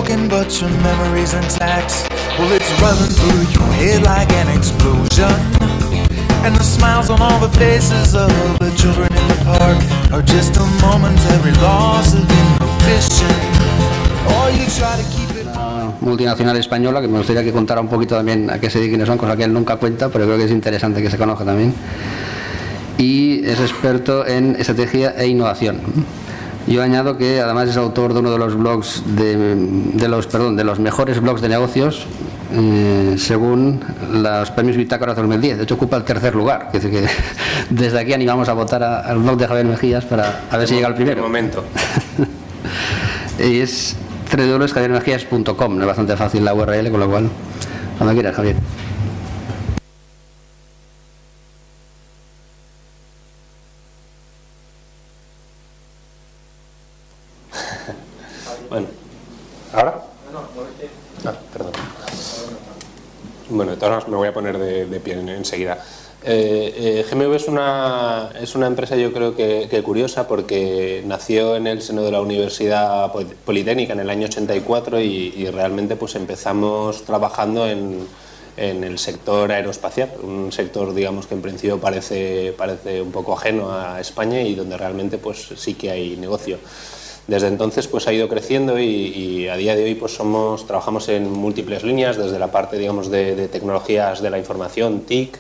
broken but your memory's intact. Well, it's running through your head like an explosion, and the smiles on all the faces of the children in the park are just a momentary loss of inhibition. Or you try to keep it. Multinacional española que me gustaría que contara un poquito también a qué se dedican, son cosa que él nunca cuenta, pero creo que es interesante que se conozca también. Y es experto en estrategia e innovación. Yo añado que además es autor de uno de los blogs de los mejores blogs de negocios según los premios Bitácora 2010. De hecho ocupa el tercer lugar. Es decir, que desde aquí animamos a votar al blog de Javier Mejías para a ver si llega al primero. Un momento. Y es www.javiermejías.com, es bastante fácil la URL, con lo cual cuando quieras, Javier. Bueno, ¿ahora? Perdón. Bueno, de todas maneras me voy a poner de pie enseguida. GMV es una empresa, yo creo que curiosa, porque nació en el seno de la Universidad Politécnica en el año 84 y realmente pues empezamos trabajando en el sector aeroespacial, un sector, digamos, que en principio parece un poco ajeno a España y donde realmente pues sí que hay negocio. Desde entonces pues ha ido creciendo y a día de hoy pues trabajamos en múltiples líneas, desde la parte, digamos, de tecnologías de la información, TIC,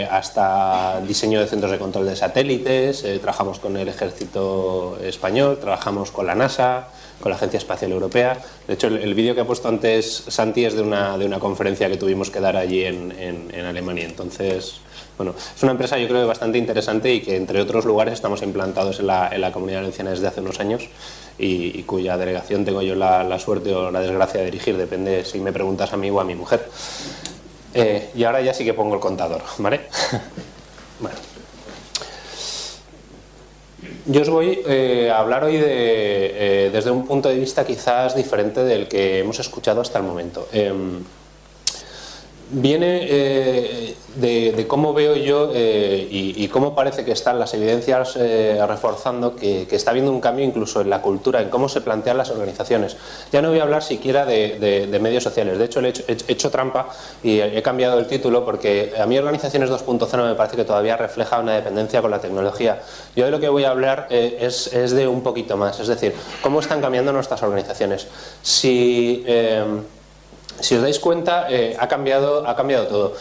hasta diseño de centros de control de satélites, trabajamos con el Ejército Español, trabajamos con la NASA, con la Agencia Espacial Europea. De hecho, el vídeo que ha puesto antes Santi es de una conferencia que tuvimos que dar allí en Alemania. Entonces, bueno, es una empresa yo creo bastante interesante y que entre otros lugares estamos implantados en la Comunidad Valenciana desde hace unos años y cuya delegación tengo yo la suerte o la desgracia de dirigir, depende si me preguntas a mí o a mi mujer. Y ahora ya sí que pongo el contador, ¿vale? Bueno. Yo os voy a hablar hoy desde un punto de vista quizás diferente del que hemos escuchado hasta el momento. Viene de cómo veo yo y cómo parece que están las evidencias reforzando que está habiendo un cambio incluso en la cultura, en cómo se plantean las organizaciones. Ya no voy a hablar siquiera de medios sociales, de hecho he hecho trampa y he cambiado el título porque a mí Organizaciones 2.0 me parece que todavía refleja una dependencia con la tecnología. Yo de lo que voy a hablar es de un poquito más, es decir, cómo están cambiando nuestras organizaciones. Si os dais cuenta, ha cambiado todo.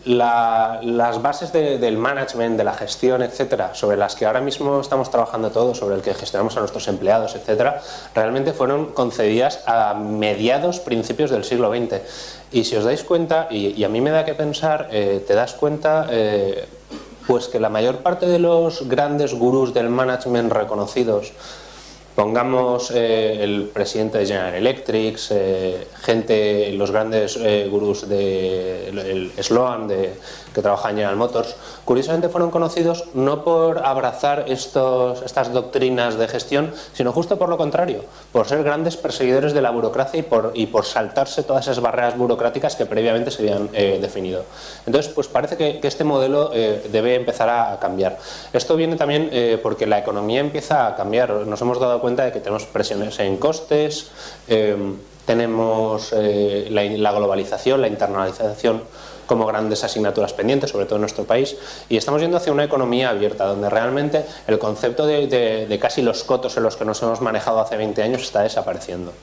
Las bases del management, de la gestión, etcétera, sobre las que ahora mismo estamos trabajando todos, sobre el que gestionamos a nuestros empleados, etcétera, realmente fueron concebidas a principios del siglo XX. Y si os dais cuenta, y a mí me da que pensar, te das cuenta pues que la mayor parte de los grandes gurús del management reconocidos, pongamos el presidente de General Electric, los grandes gurús el Sloan que trabaja en General Motors, curiosamente fueron conocidos no por abrazar estas doctrinas de gestión, sino justo por lo contrario, por ser grandes perseguidores de la burocracia y por saltarse todas esas barreras burocráticas que previamente se habían definido. Entonces, pues parece que este modelo debe empezar a cambiar. Esto viene también porque la economía empieza a cambiar. Nos hemos dado cuenta de que tenemos presiones en costes, tenemos la globalización, la internalización como grandes asignaturas pendientes, sobre todo en nuestro país, y estamos yendo hacia una economía abierta, donde realmente el concepto de casi los cotos en los que nos hemos manejado hace 20 años está desapareciendo.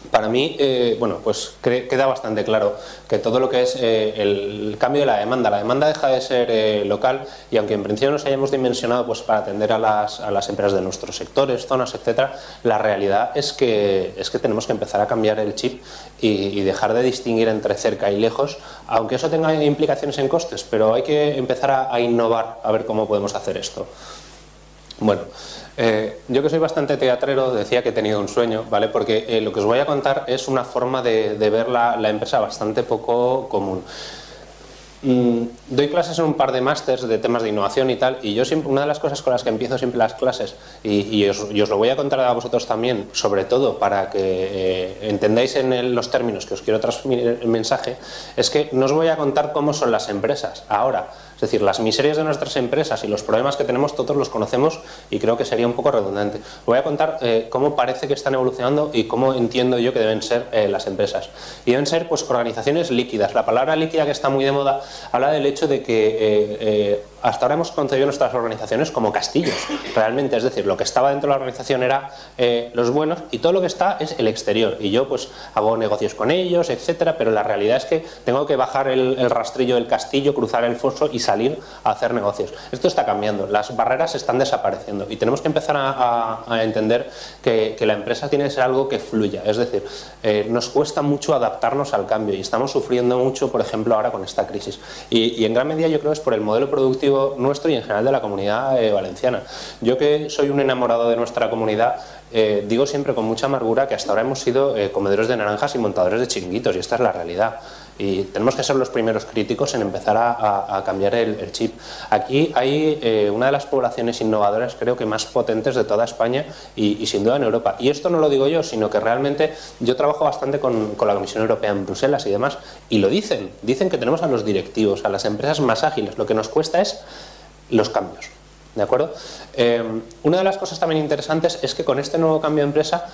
Para mí, bueno, pues queda bastante claro que todo lo que es el cambio de la demanda deja de ser local, y aunque en principio nos hayamos dimensionado pues para atender a las empresas de nuestros sectores, zonas, etcétera, la realidad es que tenemos que empezar a cambiar el chip y dejar de distinguir entre cerca y lejos, aunque eso tenga implicaciones en costes, pero hay que empezar a innovar, a ver cómo podemos hacer esto. Bueno, yo que soy bastante teatrero decía que he tenido un sueño, ¿vale? Porque lo que os voy a contar es una forma de ver la empresa bastante poco común. Doy clases en un par de másters de temas de innovación y tal, y yo siempre, una de las cosas con las que empiezo siempre las clases, y os lo voy a contar a vosotros también, sobre todo para que entendáis en los términos que os quiero transmitir el mensaje, es que no os voy a contar cómo son las empresas ahora, Es decir, las miserias de nuestras empresas y los problemas que tenemos todos los conocemos y creo que sería un poco redundante. Voy a contar cómo parece que están evolucionando y cómo entiendo yo que deben ser las empresas. Y deben ser pues organizaciones líquidas. La palabra líquida, que está muy de moda, habla del hecho de que hasta ahora hemos concebido nuestras organizaciones como castillos, realmente. Es decir, lo que estaba dentro de la organización era los buenos y todo lo que está es el exterior. Y yo pues hago negocios con ellos, etcétera, pero la realidad es que tengo que bajar el rastrillo del castillo, cruzar el foso y salir a hacer negocios. Esto está cambiando, las barreras están desapareciendo y tenemos que empezar a entender que la empresa tiene que ser algo que fluya. Es decir, nos cuesta mucho adaptarnos al cambio y estamos sufriendo mucho, por ejemplo, ahora con esta crisis. Y en gran medida yo creo es por el modelo productivo nuestro y en general de la comunidad valenciana. Yo, que soy un enamorado de nuestra comunidad, digo siempre con mucha amargura que hasta ahora hemos sido comedores de naranjas y montadores de chiringuitos, y esta es la realidad. Y tenemos que ser los primeros críticos en empezar a cambiar el chip. Aquí hay una de las poblaciones innovadoras, creo que más potentes de toda España y sin duda en Europa. Y esto no lo digo yo, sino que realmente yo trabajo bastante con la Comisión Europea en Bruselas y demás, y lo dicen que tenemos a los directivos, a las empresas más ágiles. Lo que nos cuesta es los cambios. ¿De acuerdo? Una de las cosas también interesantes es que con este nuevo cambio de empresa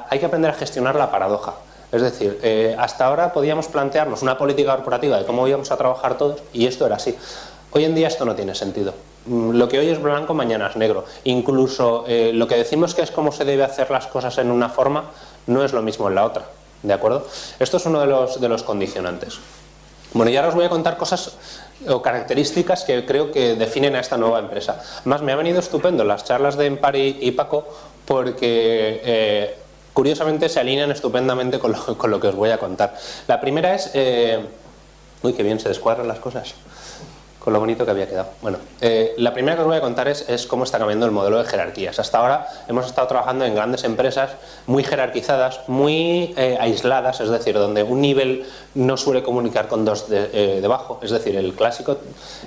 hay que aprender a gestionar la paradoja. Es decir, hasta ahora podíamos plantearnos una política corporativa de cómo íbamos a trabajar todos y esto era así. Hoy en día esto no tiene sentido. Lo que hoy es blanco, mañana es negro. Incluso lo que decimos que es cómo se debe hacer las cosas en una forma no es lo mismo en la otra. ¿De acuerdo? Esto es uno de los condicionantes. Bueno, y ahora os voy a contar cosas o características que creo que definen a esta nueva empresa. Además, me ha venido estupendo las charlas de Empari y Paco porque curiosamente se alinean estupendamente con lo que os voy a contar. La primera es... uy, qué bien se descuadran las cosas con lo bonito que había quedado. Bueno, la primera que os voy a contar es cómo está cambiando el modelo de jerarquías. Hasta ahora hemos estado trabajando en grandes empresas muy jerarquizadas, muy aisladas, es decir, donde un nivel no suele comunicar con dos debajo. Es decir, el clásico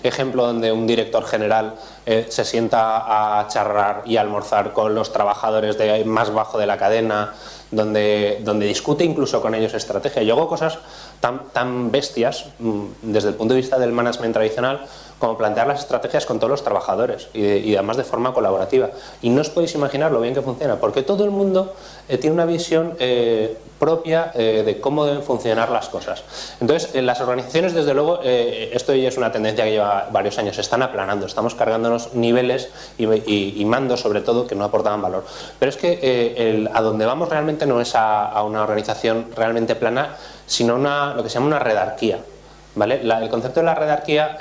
ejemplo donde un director general se sienta a charlar y a almorzar con los trabajadores más bajo de la cadena, donde discute incluso con ellos estrategia. Yo hago cosas tan bestias desde el punto de vista del management tradicional como plantear las estrategias con todos los trabajadores y además de forma colaborativa. Y no os podéis imaginar lo bien que funciona, porque todo el mundo tiene una visión propia de cómo deben funcionar las cosas. Entonces, las organizaciones, desde luego, esto ya es una tendencia que lleva varios años, se están aplanando, estamos cargándonos niveles y mandos, sobre todo, que no aportaban valor. Pero es que a donde vamos realmente no es a una organización realmente plana, sino lo que se llama una redarquía, ¿vale? El concepto de la redarquía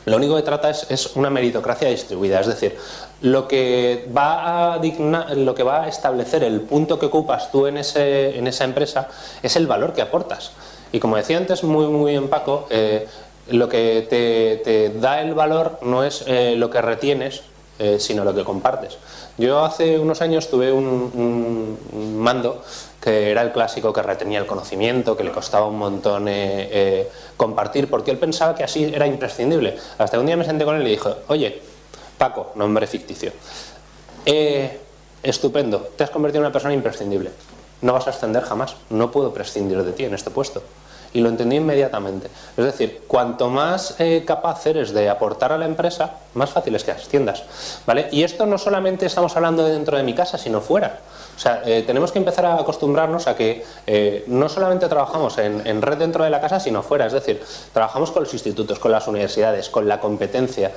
lo único que trata es una meritocracia distribuida, es decir, lo que va a establecer el punto que ocupas tú en esa empresa es el valor que aportas. Y como decía antes muy bien Paco, lo que te da el valor no es lo que retienes, sino lo que compartes. Yo hace unos años tuve un mando que era el clásico que retenía el conocimiento, que le costaba un montón compartir, porque él pensaba que así era imprescindible. Hasta un día me senté con él y le dije: oye, Paco, nombre ficticio, estupendo, te has convertido en una persona imprescindible, no vas a ascender jamás, no puedo prescindir de ti en este puesto. Y lo entendí inmediatamente. Es decir, cuanto más capaz eres de aportar a la empresa, más fácil es que asciendas, ¿vale? Y esto no solamente estamos hablando de dentro de mi casa, sino fuera. O sea, tenemos que empezar a acostumbrarnos a que no solamente trabajamos en red dentro de la casa, sino fuera. Es decir, trabajamos con los institutos, con las universidades, con la competencia.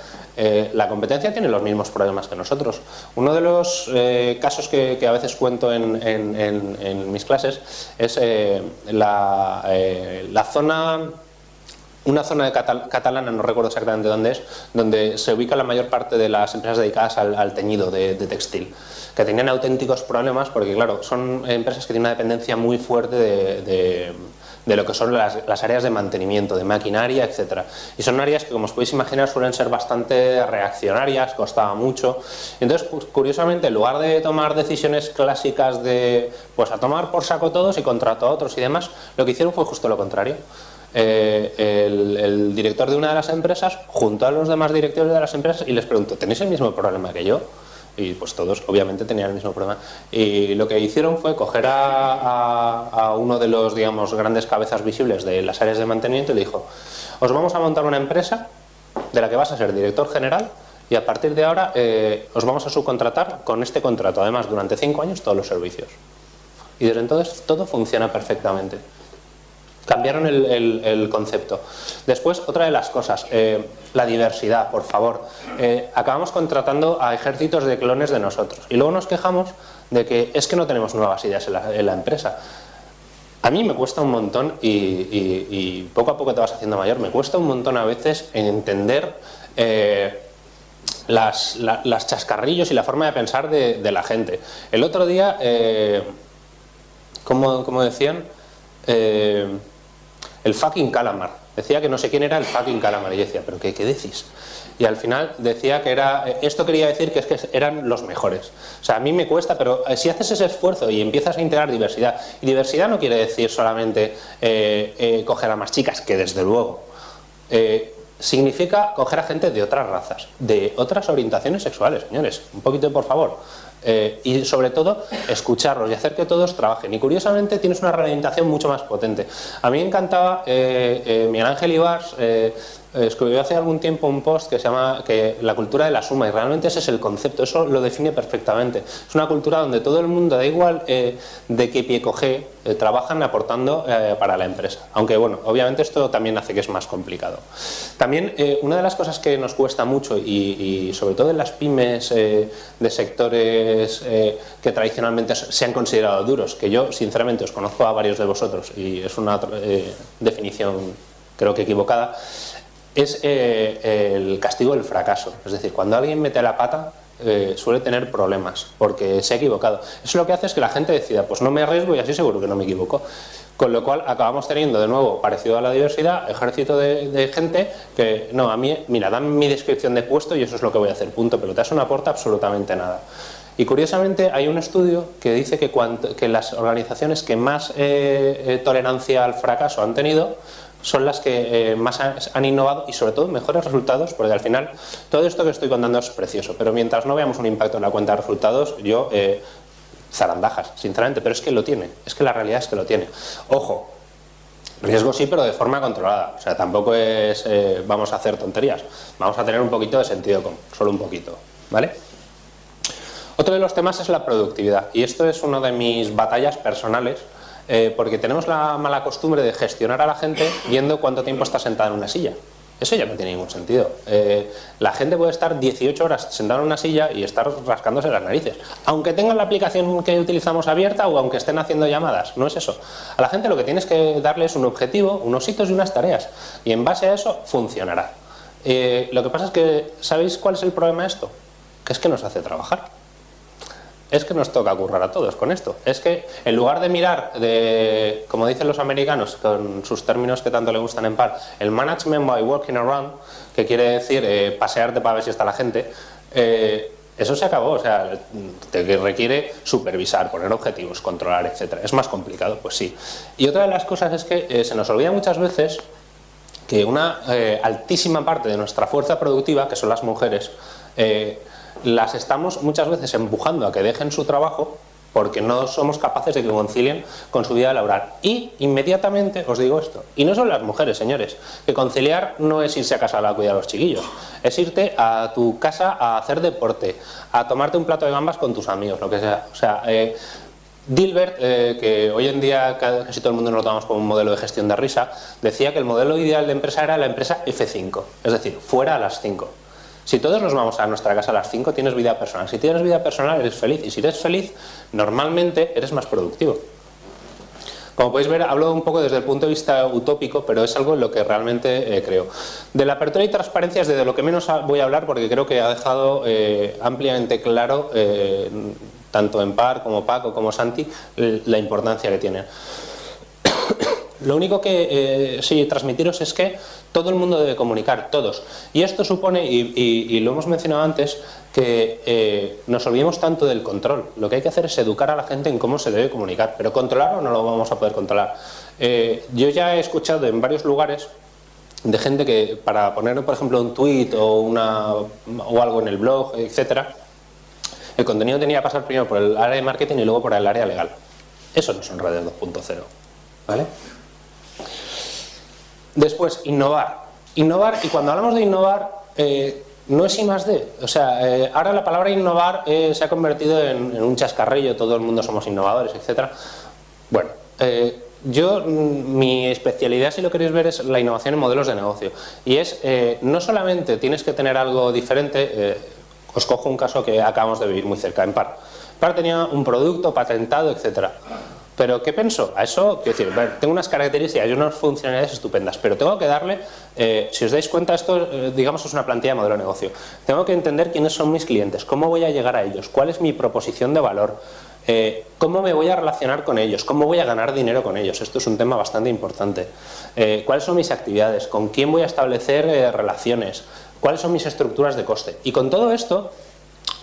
La competencia tiene los mismos problemas que nosotros. Uno de los casos que a veces cuento en mis clases es la zona... Una zona catalana, no recuerdo exactamente dónde es, donde se ubica la mayor parte de las empresas dedicadas al teñido de textil, que tenían auténticos problemas porque, claro, son empresas que tienen una dependencia muy fuerte de lo que son las áreas de mantenimiento, de maquinaria, etcétera. Y son áreas que, como os podéis imaginar, suelen ser bastante reaccionarias, costaba mucho. Entonces, pues, curiosamente, en lugar de tomar decisiones clásicas de, pues, a tomar por saco todos y contrato a otros y demás, lo que hicieron fue justo lo contrario. El director de una de las empresas juntó a los demás directores de las empresas y les preguntó: ¿tenéis el mismo problema que yo? Y pues todos obviamente tenían el mismo problema. Y lo que hicieron fue coger a uno de los, digamos, grandes cabezas visibles de las áreas de mantenimiento y le dijo: os vamos a montar una empresa de la que vas a ser director general y a partir de ahora os vamos a subcontratar con este contrato, además durante 5 años todos los servicios. Y desde entonces todo funciona perfectamente. Cambiaron el concepto. Después, otra de las cosas, la diversidad, por favor. Acabamos contratando a ejércitos de clones de nosotros y luego nos quejamos de que es que no tenemos nuevas ideas en la empresa. A mí me cuesta un montón y poco a poco te vas haciendo mayor, me cuesta un montón a veces entender las chascarrillos y la forma de pensar de la gente. El otro día, como decían, el fucking calamar. Decía que no sé quién era el fucking calamar. Y yo decía, ¿pero qué decís? Y al final decía que era... Esto quería decir que es que eran los mejores. O sea, a mí me cuesta, pero si haces ese esfuerzo y empiezas a integrar diversidad... Y diversidad no quiere decir solamente coger a más chicas, que desde luego... significa coger a gente de otras razas, de otras orientaciones sexuales, señores. Un poquito, por favor. Y sobre todo escucharlos y hacer que todos trabajen. Y curiosamente tienes una reorientación mucho más potente. A mí me encantaba Miguel Ángel Ibars escribió hace algún tiempo un post que se llama la cultura de la suma, y realmente ese es el concepto, eso lo define perfectamente. Es una cultura donde todo el mundo, da igual de qué pie coge, trabajan aportando para la empresa. Aunque bueno, obviamente esto también hace que es más complicado. También una de las cosas que nos cuesta mucho y sobre todo en las pymes de sectores que tradicionalmente se han considerado duros, que yo sinceramente os conozco a varios de vosotros y es una definición creo que equivocada, es el castigo del fracaso. Es decir, cuando alguien mete la pata suele tener problemas porque se ha equivocado. Eso lo que hace es que la gente decida, pues no me arriesgo y así seguro que no me equivoco. Con lo cual acabamos teniendo de nuevo, parecido a la diversidad, ejército de gente que, no, a mí, mira, dame mi descripción de puesto y eso es lo que voy a hacer, punto, pelota. Eso no aporta absolutamente nada. Y curiosamente hay un estudio que dice que las organizaciones que más tolerancia al fracaso han tenido son las que más han innovado y sobre todo mejores resultados, porque al final todo esto que estoy contando es precioso, pero mientras no veamos un impacto en la cuenta de resultados, yo zarandajas, sinceramente, pero es que lo tiene, es que la realidad es que lo tiene. Ojo, riesgo sí, pero de forma controlada, o sea, tampoco es vamos a hacer tonterías, vamos a tener un poquito de sentido común, solo un poquito, ¿vale? Otro de los temas es la productividad, y esto es una de mis batallas personales, porque tenemos la mala costumbre de gestionar a la gente viendo cuánto tiempo está sentada en una silla. Eso ya no tiene ningún sentido. La gente puede estar 18 horas sentada en una silla y estar rascándose las narices, aunque tengan la aplicación que utilizamos abierta o aunque estén haciendo llamadas. No es eso. A la gente lo que tienes que darle es un objetivo, unos hitos y unas tareas, y en base a eso funcionará. Lo que pasa es que, ¿sabéis cuál es el problema de esto? Que es que nos hace trabajar. Es que nos toca currar a todos con esto. Es que en lugar de mirar, como dicen los americanos, con sus términos que tanto le gustan en par, el management by walking around, que quiere decir pasearte para ver si está la gente, eso se acabó. O sea, te requiere supervisar, poner objetivos, controlar, etc. Es más complicado, pues sí. Y otra de las cosas es que se nos olvida muchas veces que una altísima parte de nuestra fuerza productiva, que son las mujeres, las estamos muchas veces empujando a que dejen su trabajo porque no somos capaces de que concilien con su vida laboral. Y inmediatamente os digo esto, y no son las mujeres, señores, que conciliar no es irse a casa a cuidar a los chiquillos, es irte a tu casa a hacer deporte, a tomarte un plato de gambas con tus amigos, lo que sea. O sea, Dilbert, que hoy en día casi todo el mundo nos lo tomamos como un modelo de gestión de risa, decía que el modelo ideal de empresa era la empresa F5, es decir, fuera a las 5. Si todos nos vamos a nuestra casa a las 5, tienes vida personal. Si tienes vida personal, eres feliz. Y si eres feliz, normalmente eres más productivo. Como podéis ver, hablo un poco desde el punto de vista utópico, pero es algo en lo que realmente creo. De la apertura y transparencia es de lo que menos voy a hablar, porque creo que ha dejado ampliamente claro, tanto en Par como Paco como Santi, la importancia que tienen. Lo único que sí transmitiros es que todo el mundo debe comunicar, todos. Y esto supone, y lo hemos mencionado antes, que nos olvidemos tanto del control. Lo que hay que hacer es educar a la gente en cómo se debe comunicar, pero controlarlo no lo vamos a poder controlar. Yo ya he escuchado en varios lugares de gente que para poner, por ejemplo, un tweet o algo en el blog, etcétera, el contenido tenía que pasar primero por el área de marketing y luego por el área legal. Eso no son redes 2.0, ¿vale? Después, innovar. Innovar, y cuando hablamos de innovar, no es I+D. O sea, ahora la palabra innovar se ha convertido en un chascarrillo, todo el mundo somos innovadores, etc. Bueno, mi especialidad, si lo queréis ver, es la innovación en modelos de negocio. Y es, no solamente tienes que tener algo diferente, os cojo un caso que acabamos de vivir muy cerca, en PAR. PAR tenía un producto patentado, etc. Pero ¿qué pensó? A eso, quiero decir, tengo unas características y unas funcionalidades estupendas, pero tengo que darle, si os dais cuenta, esto digamos es una plantilla de modelo de negocio. Tengo que entender quiénes son mis clientes, cómo voy a llegar a ellos, cuál es mi proposición de valor, cómo me voy a relacionar con ellos, cómo voy a ganar dinero con ellos. Esto es un tema bastante importante. Cuáles son mis actividades, con quién voy a establecer relaciones, cuáles son mis estructuras de coste. Y con todo esto,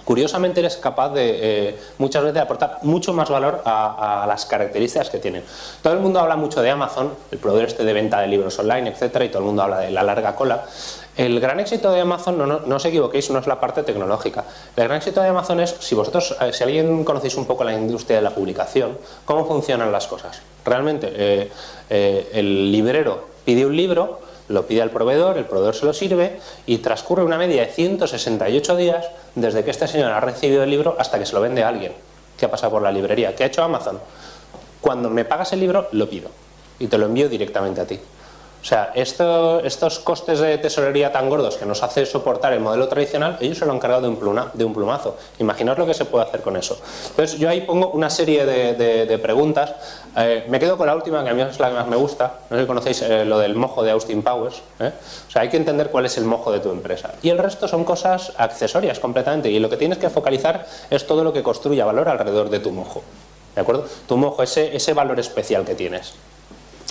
curiosamente eres capaz de muchas veces aportar mucho más valor a las características que tienen. Todo el mundo habla mucho de Amazon, el proveedor de venta de libros online, etcétera, y todo el mundo habla de la larga cola. El gran éxito de Amazon, no os equivoquéis, no es la parte tecnológica. El gran éxito de Amazon es, si alguien conocéis un poco la industria de la publicación, cómo funcionan las cosas. Realmente, el librero pide un libro, lo pide al proveedor, el proveedor se lo sirve y transcurre una media de 168 días desde que este señor ha recibido el libro hasta que se lo vende a alguien que ha pasado por la librería. ¿Qué ha hecho Amazon? Cuando me pagas el libro, lo pido y te lo envío directamente a ti. O sea, estos costes de tesorería tan gordos que nos hace soportar el modelo tradicional, ellos se lo han cargado de un plumazo. Imaginaos lo que se puede hacer con eso. Entonces yo ahí pongo una serie de preguntas. Me quedo con la última, que a mí es la que más me gusta. No sé si conocéis lo del mojo de Austin Powers. O sea, hay que entender cuál es el mojo de tu empresa. Y el resto son cosas accesorias completamente. Y lo que tienes que focalizar es todo lo que construya valor alrededor de tu mojo. ¿De acuerdo? Tu mojo, ese valor especial que tienes.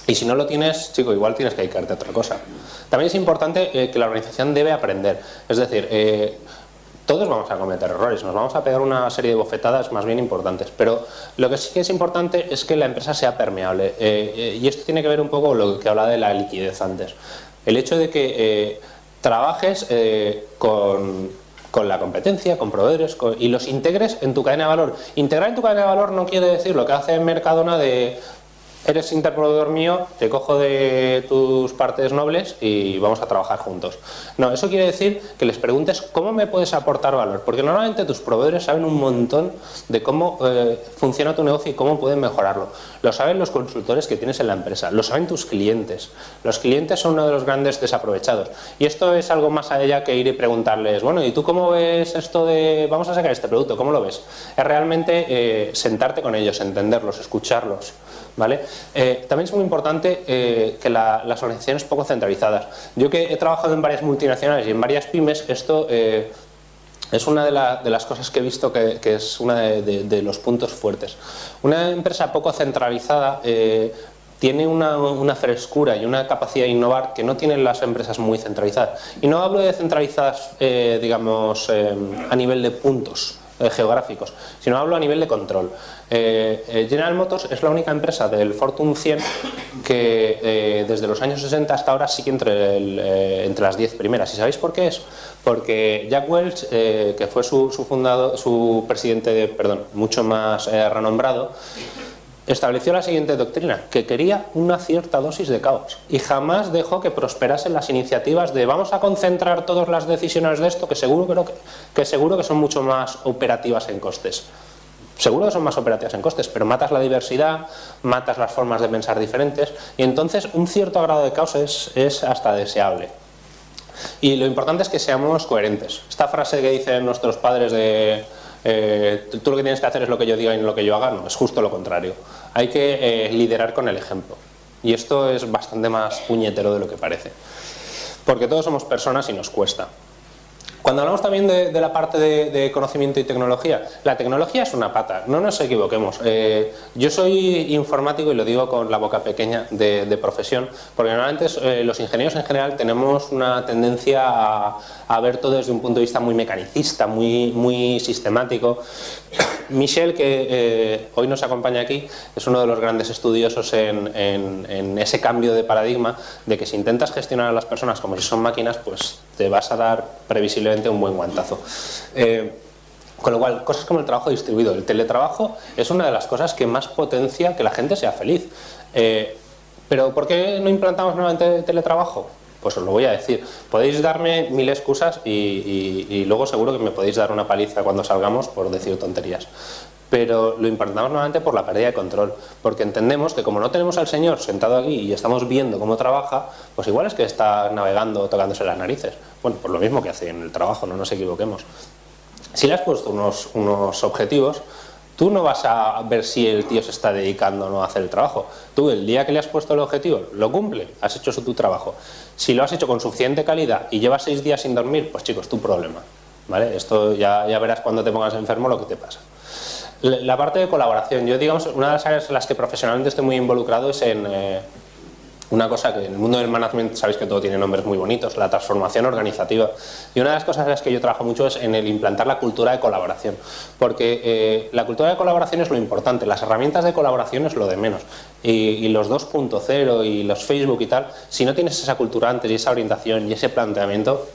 Y si no lo tienes, chico, igual tienes que dedicarte a otra cosa. También es importante que la organización debe aprender. Es decir, todos vamos a cometer errores, nos vamos a pegar una serie de bofetadas más bien importantes, pero lo que sí que es importante es que la empresa sea permeable. Y esto tiene que ver un poco con lo que hablaba de la liquidez antes. El hecho de que trabajes con la competencia, con proveedores, y los integres en tu cadena de valor. Integrar en tu cadena de valor no quiere decir lo que hace Mercadona de... Eres interproveedor mío, te cojo de tus partes nobles y vamos a trabajar juntos. No, eso quiere decir que les preguntes cómo me puedes aportar valor, porque normalmente tus proveedores saben un montón de cómo funciona tu negocio y cómo pueden mejorarlo. Lo saben los consultores que tienes en la empresa, lo saben tus clientes. Los clientes son uno de los grandes desaprovechados. Y esto es algo más allá que ir y preguntarles, bueno, ¿y tú cómo ves esto de vamos a sacar este producto? ¿Cómo lo ves? Es realmente sentarte con ellos, entenderlos, escucharlos. ¿Vale? También es muy importante que las organizaciones poco centralizadas. Yo que he trabajado en varias multinacionales y en varias pymes, esto es una de las cosas que he visto que es uno de los puntos fuertes. Una empresa poco centralizada tiene una frescura y una capacidad de innovar que no tienen las empresas muy centralizadas. Y no hablo de centralizadas, digamos, a nivel de puntos geográficos, sino hablo a nivel de control. General Motors es la única empresa del Fortune 100 que desde los años 60 hasta ahora sigue entre las 10 primeras. ¿Y sabéis por qué es? Porque Jack Welch, que fue su presidente, mucho más renombrado, estableció la siguiente doctrina, que quería una cierta dosis de caos y jamás dejó que prosperasen las iniciativas de vamos a concentrar todas las decisiones de esto que seguro que son mucho más operativas en costes. Seguro que son más operativas en costes, pero matas la diversidad, matas las formas de pensar diferentes y entonces un cierto grado de caos es hasta deseable. Y lo importante es que seamos coherentes. Esta frase que dicen nuestros padres de tú lo que tienes que hacer es lo que yo diga y no lo que yo haga, no, es justo lo contrario. Hay que liderar con el ejemplo. Y esto es bastante más puñetero de lo que parece. Porque todos somos personas y nos cuesta. Cuando hablamos también de la parte de conocimiento y tecnología, la tecnología es una pata, no nos equivoquemos. Yo soy informático y lo digo con la boca pequeña de profesión, porque normalmente los ingenieros en general tenemos una tendencia a ver todo desde un punto de vista muy mecanicista, muy sistemático. Michel, que hoy nos acompaña aquí, es uno de los grandes estudiosos en ese cambio de paradigma de que si intentas gestionar a las personas como si son máquinas, pues te vas a dar previsiblemente un buen guantazo. Con lo cual, cosas como el trabajo distribuido, el teletrabajo es una de las cosas que más potencia que la gente sea feliz. Pero ¿por qué no implantamos nuevamente teletrabajo? Pues os lo voy a decir. Podéis darme 1000 excusas y luego seguro que me podéis dar una paliza cuando salgamos por decir tonterías. Pero lo importamos nuevamente por la pérdida de control, porque entendemos que como no tenemos al señor sentado aquí y estamos viendo cómo trabaja, pues igual es que está navegando tocándose las narices. Bueno, pues lo mismo que hace en el trabajo, no nos equivoquemos. Si le has puesto unos objetivos, tú no vas a ver si el tío se está dedicando o no a hacer el trabajo. Tú, el día que le has puesto el objetivo, lo cumple, has hecho tu trabajo. Si lo has hecho con suficiente calidad y llevas 6 días sin dormir, pues chicos, tu problema, ¿vale? Esto ya verás cuando te pongas enfermo lo que te pasa. La parte de colaboración, yo digamos, una de las áreas en las que profesionalmente estoy muy involucrado es en una cosa que en el mundo del management sabéis que todo tiene nombres muy bonitos, la transformación organizativa. Y una de las cosas en las que yo trabajo mucho es en el implantar la cultura de colaboración, porque la cultura de colaboración es lo importante, las herramientas de colaboración es lo de menos. Y los 2.0 y los Facebook y tal, si no tienes esa cultura antes y esa orientación y ese planteamiento,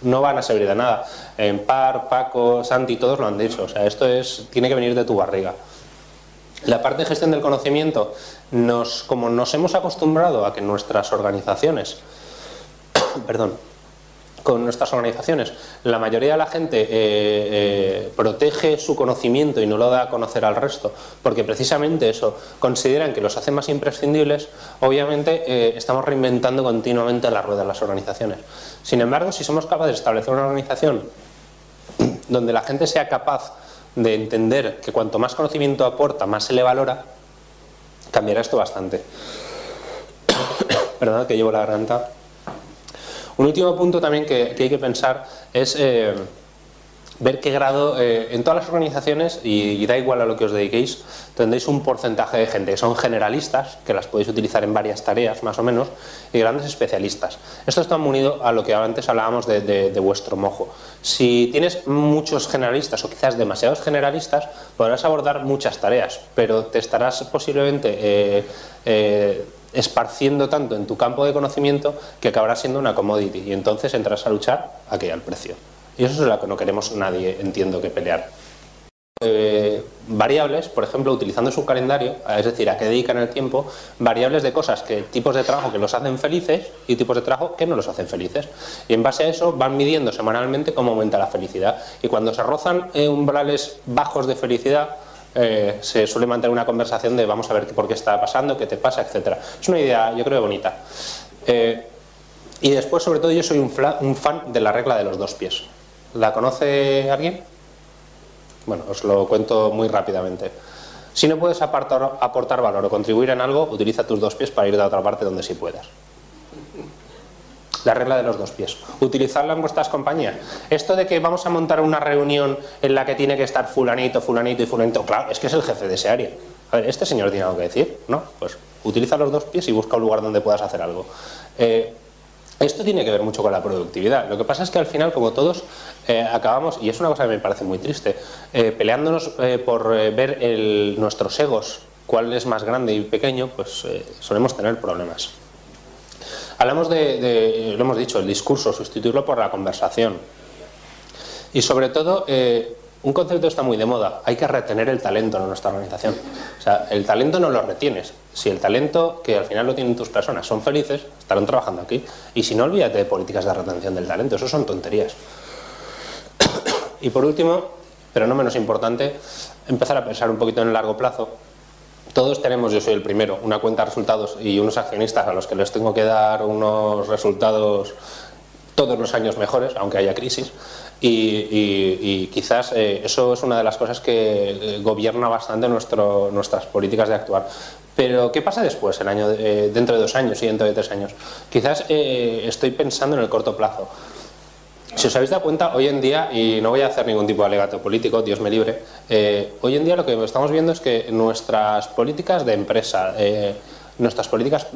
no van a servir de nada. Par, Paco, Santi, todos lo han dicho. O sea, esto tiene que venir de tu barriga. La parte de gestión del conocimiento, como nos hemos acostumbrado a que nuestras organizaciones, con nuestras organizaciones, la mayoría de la gente protege su conocimiento y no lo da a conocer al resto, porque precisamente eso, consideran que los hace más imprescindibles, obviamente estamos reinventando continuamente la rueda de las organizaciones. Sin embargo, si somos capaces de establecer una organización donde la gente sea capaz de entender que cuanto más conocimiento aporta, más se le valora, cambiará esto bastante. Perdón, que llevo la garganta. Un último punto también que hay que pensar es ver qué grado, en todas las organizaciones, y da igual a lo que os dediquéis, tendréis un porcentaje de gente que son generalistas, que las podéis utilizar en varias tareas más o menos, y grandes especialistas. Esto está muy unido a lo que antes hablábamos de vuestro mojo. Si tienes muchos generalistas o quizás demasiados generalistas, podrás abordar muchas tareas, pero te estarás posiblemente esparciendo tanto en tu campo de conocimiento que acabará siendo una commodity y entonces entrarás a luchar a que al precio. Y eso es lo que no queremos nadie, entiendo, que pelear. Variables, por ejemplo, utilizando su calendario, es decir, a qué dedican el tiempo, variables de cosas, tipos de trabajo que los hacen felices y tipos de trabajo que no los hacen felices. Y en base a eso van midiendo semanalmente cómo aumenta la felicidad. Y cuando se rozan umbrales bajos de felicidad, se suele mantener una conversación de vamos a ver por qué está pasando, qué te pasa, etc. Es una idea, yo creo, bonita. Y después, sobre todo, yo soy un fan de la regla de los 2 pies. ¿La conoce alguien? Bueno, os lo cuento muy rápidamente. Si no puedes aportar valor o contribuir en algo, utiliza tus 2 pies para ir de otra parte donde sí puedas. La regla de los 2 pies. Utilizarla en vuestras compañías. Esto de que vamos a montar una reunión en la que tiene que estar fulanito, fulanito y fulanito, claro, es que es el jefe de ese área. A ver, ¿este señor tiene algo que decir? ¿No? Pues utiliza los 2 pies y busca un lugar donde puedas hacer algo. Esto tiene que ver mucho con la productividad. Lo que pasa es que al final, como todos, acabamos, y es una cosa que me parece muy triste, peleándonos por ver nuestros egos, cuál es más grande y pequeño, pues solemos tener problemas. Hablamos lo hemos dicho, el discurso, sustituirlo por la conversación. Y sobre todo, un concepto está muy de moda, hay que retener el talento en nuestra organización. O sea, el talento no lo retienes. Si el talento, que al final lo tienen tus personas, son felices, estarán trabajando aquí. Y si no, olvídate de políticas de retención del talento, eso son tonterías. Y por último, pero no menos importante, empezar a pensar un poquito en el largo plazo. Todos tenemos, yo soy el primero, una cuenta de resultados y unos accionistas a los que les tengo que dar unos resultados todos los años mejores, aunque haya crisis. Y quizás eso es una de las cosas que gobierna bastante nuestras políticas de actuar. Pero ¿qué pasa después, dentro de 2 años y dentro de 3 años? Quizás estoy pensando en el corto plazo. Si os habéis dado cuenta, hoy en día, y no voy a hacer ningún tipo de alegato político, Dios me libre, hoy en día lo que estamos viendo es que nuestras políticas de empresa, nuestras políticas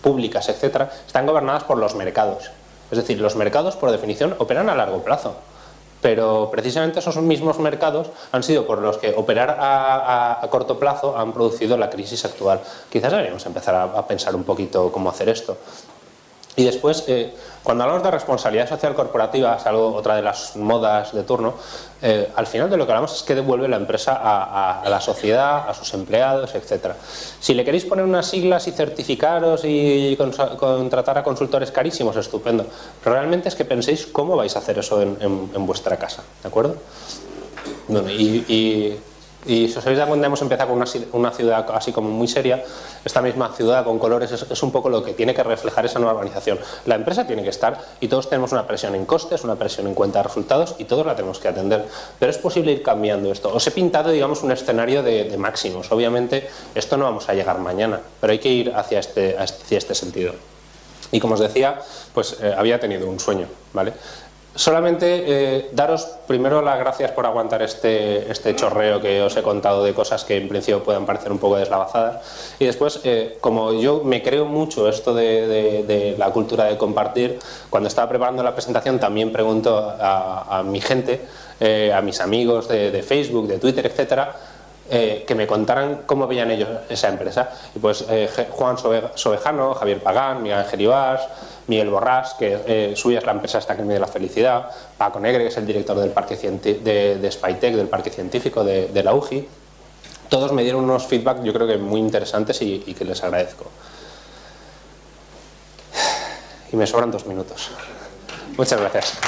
públicas, etcétera, están gobernadas por los mercados. Es decir, los mercados, por definición, operan a largo plazo. Pero precisamente esos mismos mercados han sido por los que operar a corto plazo han producido la crisis actual. Quizás deberíamos empezar a pensar un poquito cómo hacer esto. Y después, cuando hablamos de responsabilidad social corporativa, es algo, otra de las modas de turno, al final de lo que hablamos es que devuelve la empresa a la sociedad, a sus empleados, etc. Si le queréis poner unas siglas y certificaros y contratar a consultores carísimos, estupendo. Pero realmente es que penséis cómo vais a hacer eso en vuestra casa, ¿de acuerdo? Bueno, y si os habéis dado cuenta, hemos empezado con una ciudad así como muy seria. Esta misma ciudad con colores es un poco lo que tiene que reflejar esa nueva organización. La empresa tiene que estar, y todos tenemos una presión en costes, una presión en cuenta de resultados, y todos la tenemos que atender. Pero es posible ir cambiando esto. Os he pintado, digamos, un escenario de máximos. Obviamente esto no vamos a llegar mañana, pero hay que ir hacia este sentido. Y como os decía, pues había tenido un sueño, ¿vale? Solamente daros primero las gracias por aguantar este chorreo que os he contado de cosas que en principio puedan parecer un poco deslavazadas, y después, como yo me creo mucho esto de la cultura de compartir, cuando estaba preparando la presentación también pregunto a mi gente, a mis amigos de Facebook, de Twitter, etcétera, que me contaran cómo veían ellos esa empresa. Y pues Juan Sobejano, Javier Pagán, Miguel Ángel Ibars, Miguel Borrás, que suya es la empresa esta que me da la felicidad, Paco Negre, que es el director del parque de Spytech, del parque científico de la UGI. Todos me dieron unos feedback, yo creo que muy interesantes y que les agradezco. Y me sobran 2 minutos. Muchas gracias.